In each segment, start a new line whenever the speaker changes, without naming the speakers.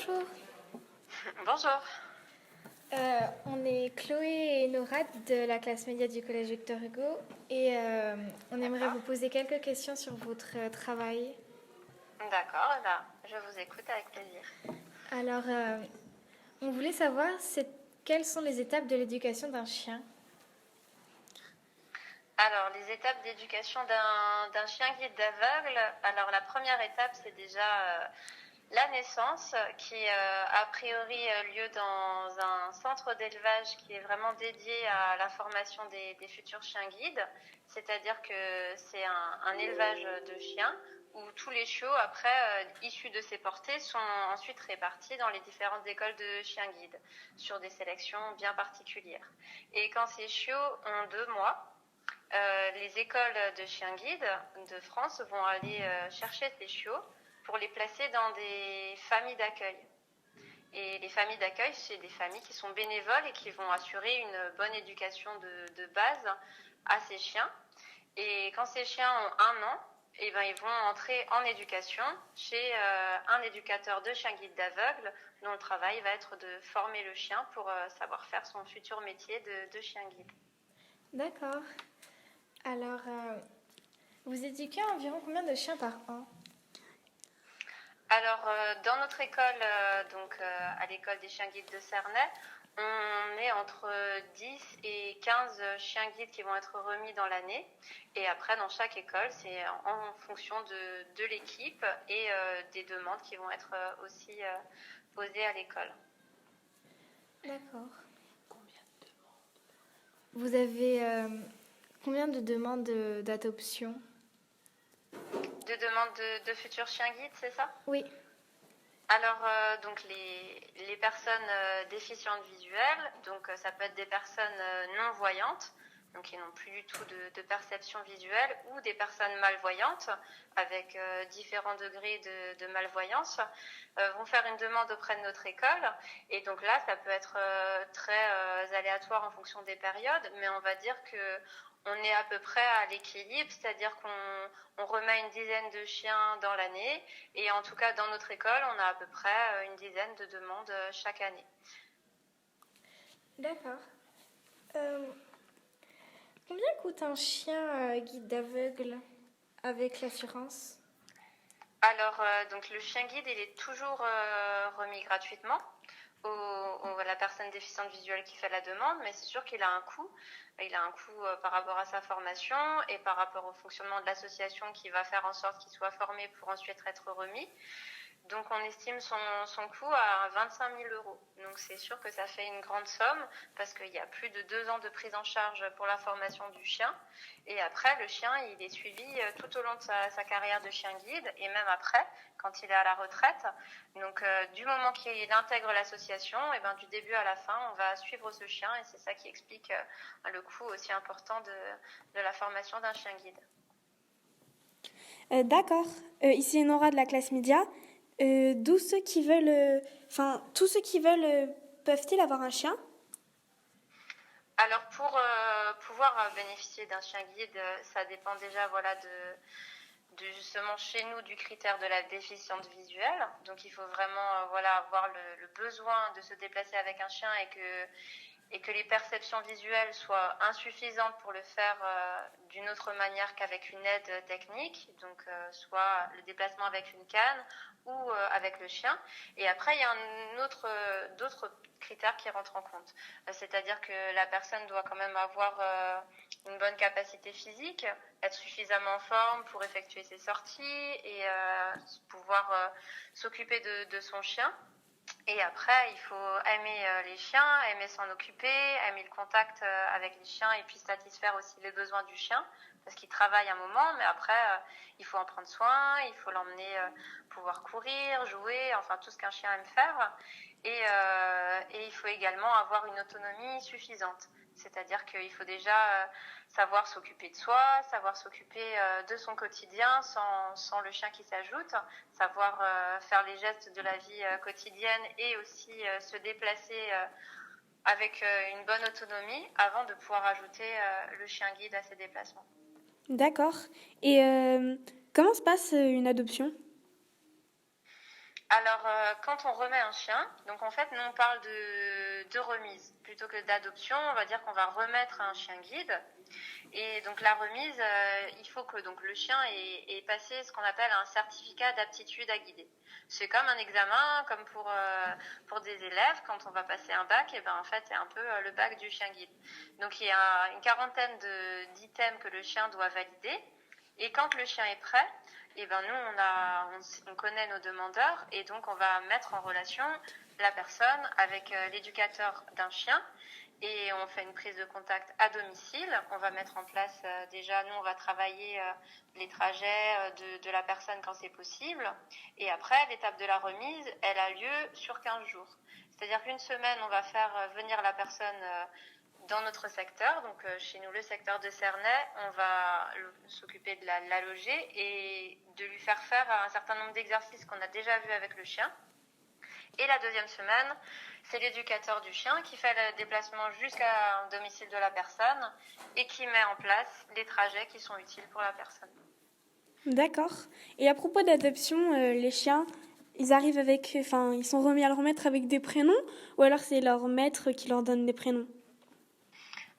Bonjour.
Bonjour.
On est Chloé et Nora de la classe média du Collège Victor Hugo et on aimerait vous poser quelques questions sur votre travail.
D'accord, eh ben, je vous écoute avec plaisir.
Alors, on voulait savoir quelles sont les étapes de l'éducation d'un chien.
Alors, les étapes d'éducation d'un chien guide d'aveugle. Alors, la première étape, c'est déjà la naissance, qui a priori lieu dans un centre d'élevage qui est vraiment dédié à la formation des futurs chiens guides. C'est-à-dire que c'est un élevage de chiens où tous les chiots, après, issus de ces portées, sont ensuite répartis dans les différentes écoles de chiens guides, sur des sélections bien particulières. Et quand ces chiots ont 2 mois, les écoles de chiens guides de France vont aller chercher ces chiots pour les placer dans des familles d'accueil. Et les familles d'accueil, c'est des familles qui sont bénévoles et qui vont assurer une bonne éducation de base à ces chiens. Et quand ces chiens ont 1 an, eh ben, ils vont entrer en éducation chez un éducateur de chien guide d'aveugle dont le travail va être de former le chien pour savoir faire son futur métier de chien guide.
D'accord. Alors, vous éduquez environ combien de chiens par an?
Alors, dans notre école, à l'école des chiens guides de Cernay, on est entre 10 et 15 chiens guides qui vont être remis dans l'année. Et après, dans chaque école, c'est en fonction de l'équipe et des demandes qui vont être aussi posées à l'école.
D'accord. Combien de demandes? Vous avez combien de demandes d'adoption?
De demandes de futurs chiens guides, c'est ça?
Oui.
Alors, les personnes déficientes visuelles, ça peut être des personnes non-voyantes, donc qui n'ont plus du tout de perception visuelle, ou des personnes malvoyantes, avec différents degrés de malvoyance, vont faire une demande auprès de notre école. Et donc là, ça peut être très aléatoire en fonction des périodes, mais on va dire que on est à peu près à l'équilibre, c'est-à-dire qu'on remet une dizaine de chiens dans l'année, et en tout cas dans notre école, on a à peu près une dizaine de demandes chaque année.
D'accord. Combien coûte un chien guide d'aveugle avec l'assurance?
Alors, le chien guide, il est toujours remis gratuitement à la personne déficiente visuelle qui fait la demande, mais c'est sûr qu'il a un coût. Il a un coût par rapport à sa formation et par rapport au fonctionnement de l'association qui va faire en sorte qu'il soit formé pour ensuite être remis. Donc on estime son coût à 25 000 €. Donc c'est sûr que ça fait une grande somme parce qu'il y a plus de 2 ans de prise en charge pour la formation du chien. Et après, le chien, il est suivi tout au long de sa carrière de chien guide et même après, quand il est à la retraite. Donc du moment qu'il intègre l'association, et ben, du début à la fin, on va suivre ce chien et c'est ça qui explique le coût aussi important de la formation d'un chien guide.
D'accord. Ici Nora de la classe média. Tous ceux qui veulent peuvent-ils avoir un chien?
Alors pour pouvoir bénéficier d'un chien guide, ça dépend déjà de justement chez nous du critère de la déficience visuelle. Donc il faut vraiment avoir le besoin de se déplacer avec un chien et que les perceptions visuelles soient insuffisantes pour le faire d'une autre manière qu'avec une aide technique, donc soit le déplacement avec une canne ou avec le chien. Et après, il y a d'autres critères qui rentrent en compte. C'est-à-dire que la personne doit quand même avoir une bonne capacité physique, être suffisamment en forme pour effectuer ses sorties et pouvoir s'occuper de son chien. Et après, il faut aimer les chiens, aimer s'en occuper, aimer le contact avec les chiens et puis satisfaire aussi les besoins du chien parce qu'il travaille un moment, mais après, il faut en prendre soin, il faut l'emmener pouvoir courir, jouer, enfin tout ce qu'un chien aime faire. Et il faut également avoir une autonomie suffisante. C'est-à-dire qu'il faut déjà savoir s'occuper de soi, savoir s'occuper de son quotidien sans le chien qui s'ajoute, savoir faire les gestes de la vie quotidienne et aussi se déplacer avec une bonne autonomie avant de pouvoir ajouter le chien guide à ses déplacements.
D'accord. Et comment se passe une adoption?
Alors, quand on remet un chien, donc en fait, nous on parle de remise. Plutôt que d'adoption, on va dire qu'on va remettre un chien guide. Et donc la remise, il faut que donc, le chien ait passé ce qu'on appelle un certificat d'aptitude à guider. C'est comme un examen, comme pour des élèves, quand on va passer un bac, et ben en fait c'est un peu le bac du chien guide. Donc il y a une quarantaine d'items que le chien doit valider. Et quand le chien est prêt, et ben nous on connaît nos demandeurs et donc on va mettre en relation la personne avec l'éducateur d'un chien et on fait une prise de contact à domicile. On va mettre en place déjà, nous on va travailler les trajets de la personne quand c'est possible. Et après, l'étape de la remise, elle a lieu sur 15 jours. C'est-à-dire qu'une semaine, on va faire venir la personne dans notre secteur, donc chez nous le secteur de Cernay, on va s'occuper de la loger et de lui faire faire un certain nombre d'exercices qu'on a déjà vus avec le chien. Et la deuxième semaine, c'est l'éducateur du chien qui fait le déplacement jusqu'à un domicile de la personne et qui met en place les trajets qui sont utiles pour la personne.
D'accord. Et à propos d'adoption, les chiens, ils arrivent avec, enfin, ils sont remis à leur maître avec des prénoms, ou alors c'est leur maître qui leur donne des prénoms?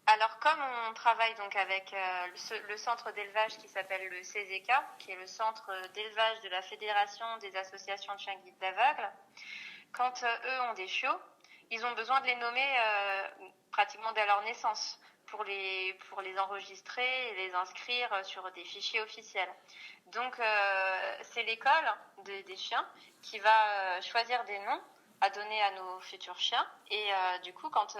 Alors, comme on travaille donc avec le centre d'élevage qui s'appelle le CZK, qui est le centre d'élevage de la Fédération des associations de chiens guides d'aveugles, quand eux ont des chiots, ils ont besoin de les nommer pratiquement dès leur naissance pour les enregistrer et les inscrire sur des fichiers officiels. Donc, c'est l'école des chiens qui va choisir des noms à donner à nos futurs chiens. Et du coup, quand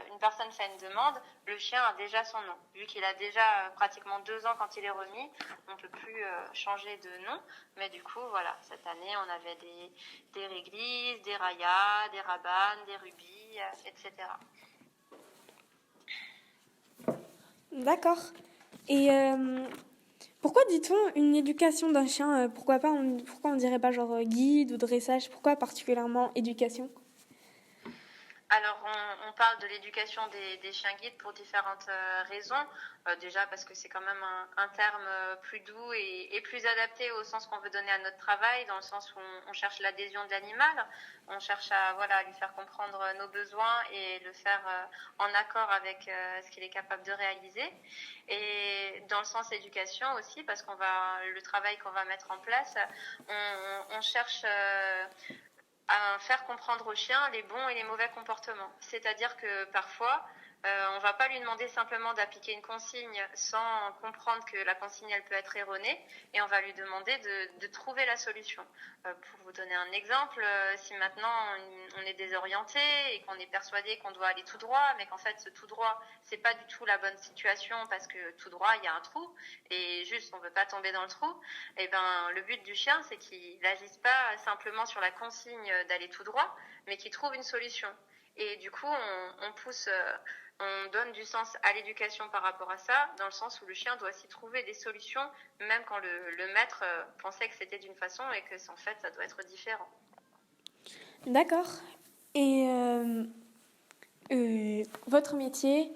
une personne fait une demande, le chien a déjà son nom. Vu qu'il a déjà pratiquement 2 ans quand il est remis, on ne peut plus changer de nom. Mais du coup, voilà, cette année, on avait des réglisses, des rayas, des rabannes, des rubis, etc.
D'accord. Et pourquoi dit-on une éducation d'un chien? Pourquoi on dirait pas genre guide ou dressage? Pourquoi particulièrement éducation?
Alors, on parle de l'éducation des chiens guides pour différentes raisons. Déjà parce que c'est quand même un terme plus doux et plus adapté au sens qu'on veut donner à notre travail, dans le sens où on cherche l'adhésion de l'animal, on cherche à lui faire comprendre nos besoins et le faire en accord avec ce qu'il est capable de réaliser. Et dans le sens éducation aussi, parce le travail qu'on va mettre en place, on cherche à faire comprendre au chien les bons et les mauvais comportements. C'est-à-dire que parfois, on ne va pas lui demander simplement d'appliquer une consigne sans comprendre que la consigne, elle peut être erronée, et on va lui demander de trouver la solution. Pour vous donner un exemple, si maintenant on est désorienté et qu'on est persuadé qu'on doit aller tout droit, mais qu'en fait ce tout droit, c'est pas du tout la bonne situation parce que tout droit, il y a un trou, et juste on ne veut pas tomber dans le trou, et ben le but du chien, c'est qu'il n'agisse pas simplement sur la consigne d'aller tout droit, mais qu'il trouve une solution. Et du coup, on pousse, on donne du sens à l'éducation par rapport à ça, dans le sens où le chien doit s'y trouver des solutions, même quand le maître pensait que c'était d'une façon et que en fait, ça doit être différent.
D'accord. Et votre métier,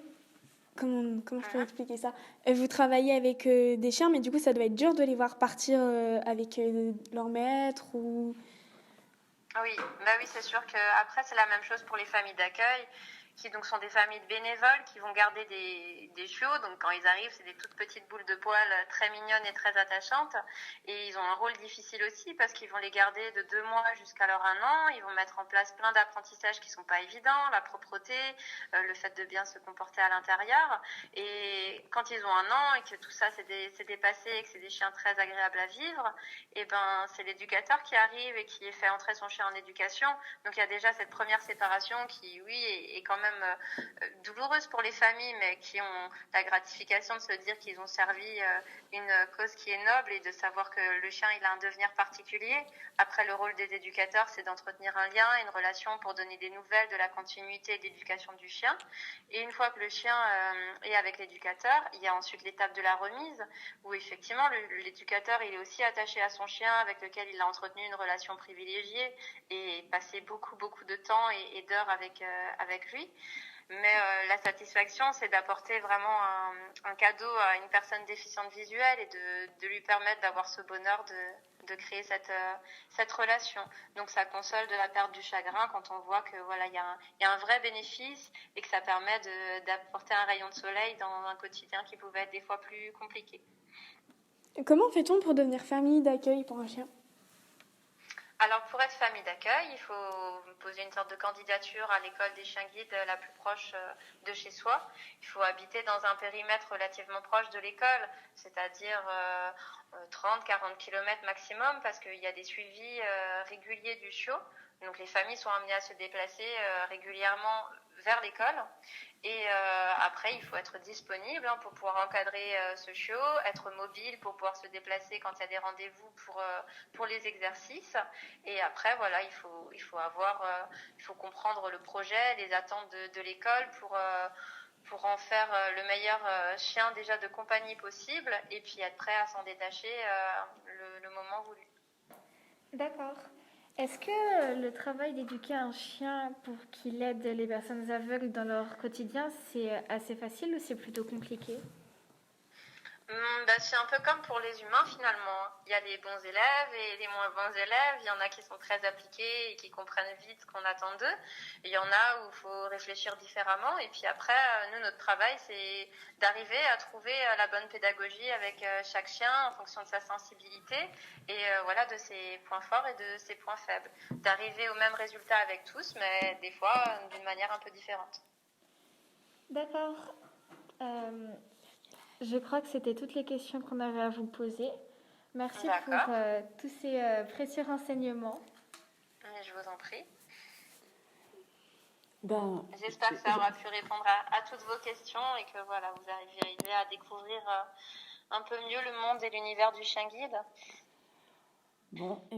comment je peux expliquer ça? Vous travaillez avec des chiens, mais du coup, ça doit être dur de les voir partir avec leur maître ou...
Oui, oui, c'est sûr que après c'est la même chose pour les familles d'accueil, qui donc sont des familles de bénévoles qui vont garder des chiots. Donc quand ils arrivent, c'est des toutes petites boules de poils très mignonnes et très attachantes. Et ils ont un rôle difficile aussi parce qu'ils vont les garder de 2 mois jusqu'à leur 1 an. Ils vont mettre en place plein d'apprentissages qui sont pas évidents, la propreté, le fait de bien se comporter à l'intérieur. Et quand ils ont 1 an et que tout ça c'est dépassé et que c'est des chiens très agréables à vivre, et ben c'est l'éducateur qui arrive et qui fait entrer son chien en éducation. Donc il y a déjà cette première séparation qui, oui, est quand même douloureuse pour les familles, mais qui ont la gratification de se dire qu'ils ont servi une cause qui est noble et de savoir que le chien, il a un devenir particulier. Après, le rôle des éducateurs, c'est d'entretenir un lien, une relation pour donner des nouvelles de la continuité et de l'éducation du chien. Et une fois que le chien est avec l'éducateur, il y a ensuite l'étape de la remise, où effectivement, l'éducateur, il est aussi attaché à son chien, avec lequel il a entretenu une relation privilégiée et passé beaucoup, beaucoup de temps et d'heures avec lui. Mais la satisfaction, c'est d'apporter vraiment un cadeau à une personne déficiente visuelle et de lui permettre d'avoir ce bonheur de créer cette relation. Donc ça console de la perte du chagrin quand on voit que voilà, il y a un vrai bénéfice et que ça permet d'apporter un rayon de soleil dans un quotidien qui pouvait être des fois plus compliqué.
Comment fait-on pour devenir famille d'accueil pour un chien?
Alors pour être famille d'accueil, il faut poser une sorte de candidature à l'école des chiens guides la plus proche de chez soi. Il faut habiter dans un périmètre relativement proche de l'école, c'est-à-dire 30-40 km maximum, parce qu'il y a des suivis réguliers du chiot. Donc les familles sont amenées à se déplacer régulièrement vers l'école. Et après, il faut être disponible pour pouvoir encadrer ce chiot, être mobile pour pouvoir se déplacer quand il y a des rendez-vous pour les exercices. Et après, voilà, il faut comprendre le projet, les attentes de l'école pour en faire le meilleur chien déjà de compagnie possible et puis être prêt à s'en détacher le moment voulu.
D'accord. Est-ce que le travail d'éduquer un chien pour qu'il aide les personnes aveugles dans leur quotidien, c'est assez facile ou c'est plutôt compliqué?
C'est un peu comme pour les humains finalement. Il y a les bons élèves et les moins bons élèves. Il y en a qui sont très appliqués et qui comprennent vite ce qu'on attend d'eux. Et il y en a où il faut réfléchir différemment. Et puis après, nous, notre travail, c'est d'arriver à trouver la bonne pédagogie avec chaque chien en fonction de sa sensibilité et voilà, de ses points forts et de ses points faibles. D'arriver au même résultat avec tous, mais des fois d'une manière un peu différente.
D'accord. Je crois que c'était toutes les questions qu'on avait à vous poser. Merci pour tous ces précieux renseignements.
Je vous en prie.
J'espère
que ça aura pu répondre à toutes vos questions et que voilà, vous arriverez à découvrir un peu mieux le monde et l'univers du chien guide.
Bon, et